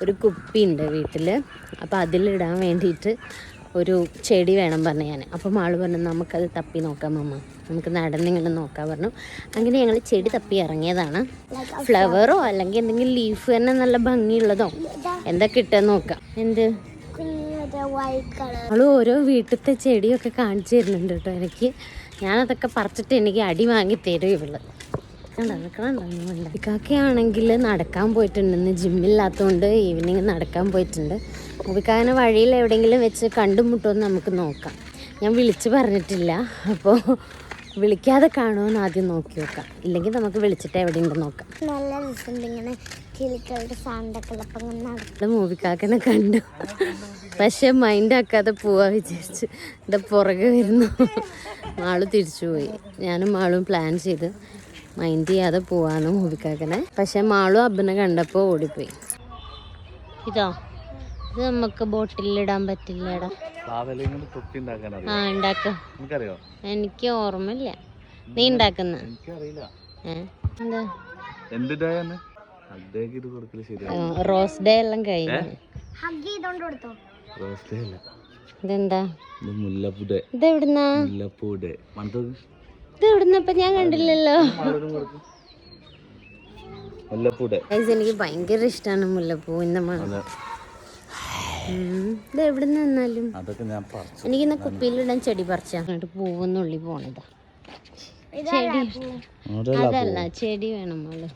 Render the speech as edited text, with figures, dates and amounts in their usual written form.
ഒരു കുപ്പിയുണ്ട് വീട്ടിൽ. അപ്പോൾ അതിലിടാൻ വേണ്ടിയിട്ട് ഒരു ചെടി വേണം പറഞ്ഞു ഞാൻ. അപ്പോൾ മാള് പറഞ്ഞു നമുക്കത് തപ്പി നോക്കാം അമ്മ, നമുക്ക് നടന്നിങ്ങനെ നോക്കാൻ പറഞ്ഞു. അങ്ങനെ ഞങ്ങൾ ചെടി തപ്പി ഇറങ്ങിയതാണ്. ഫ്ലവറോ അല്ലെങ്കിൽ എന്തെങ്കിലും ലീഫ് തന്നെ നല്ല ഭംഗിയുള്ളതോ എന്താ കിട്ടുക നോക്കാം. എന്ത് അവള് ഓരോ വീട്ടിലത്തെ ചെടിയൊക്കെ കാണിച്ചു തരുന്നുണ്ട് കേട്ടോ എനിക്ക്. ഞാനതൊക്കെ പറിച്ചിട്ട് എനിക്ക് അടി വാങ്ങി തരും ഇവള്. ഇക്കാക്കയാണെങ്കിൽ നടക്കാൻ പോയിട്ടുണ്ടെന്ന്, ജിമ്മില്ലാത്തതുകൊണ്ട് ഈവനിങ് നടക്കാൻ പോയിട്ടുണ്ട്. ഉബിക്കാനെ വഴിയിൽ എവിടെയെങ്കിലും വെച്ച് കണ്ടുമുട്ടുമെന്ന് നമുക്ക് നോക്കാം. ഞാൻ വിളിച്ച് പറഞ്ഞിട്ടില്ല, അപ്പോൾ വിളിക്കാതെ കാണുമെന്ന് ആദ്യം നോക്കി നോക്കാം. ഇല്ലെങ്കിൽ നമുക്ക് വിളിച്ചിട്ട് എവിടെയുണ്ടെന്ന് നോക്കാം. നല്ല രസമുണ്ട് ഇങ്ങനെ കിളികളുടെ സൗണ്ടൊക്കെ. മൂവിക്കാക്കനെ കണ്ടു, പക്ഷെ മൈൻഡ് ആക്കാതെ പോവാ വിചാരിച്ച് എൻ്റെ പുറകെ വരുന്നു. മാള് തിരിച്ചു പോയി. ഞാനും മാളും പ്ലാൻ ചെയ്ത് മൈൻഡ് ചെയ്യാതെ പോവാന്ന് മൂവിക്കാക്കനെ. പക്ഷെ മാളും അബ്ബനെ കണ്ടപ്പോൾ ഓടിപ്പോയി. ഇതോ ഇത് നമുക്ക് ബോട്ടിലിടാൻ പറ്റില്ലടാ. ആ ഉണ്ടാക്ക. എനിക്ക് ഓർമ്മയില്ല. നീ ഉണ്ടാക്കുന്ന റോസ് ഡേ എല്ലാം കഴിഞ്ഞു. ഇതെന്താ ഇതെവിടുന്നാ? ഇതെവിടുന്നപ്പ ഞാൻ കണ്ടില്ലല്ലോ. എനിക്ക് ഭയങ്കര ഇഷ്ടമാണ് മുല്ലപ്പൂ. ഇന്ന മണം ഇത് എവിടെ നിന്നാലും എനിക്കിന്ന് കുപ്പിയിലിടാൻ ചെടി പറിച്ചാ പൂവെന്നുള്ളി പോണതാ. ചെടി അതല്ല, ചെടി വേണം മോള്.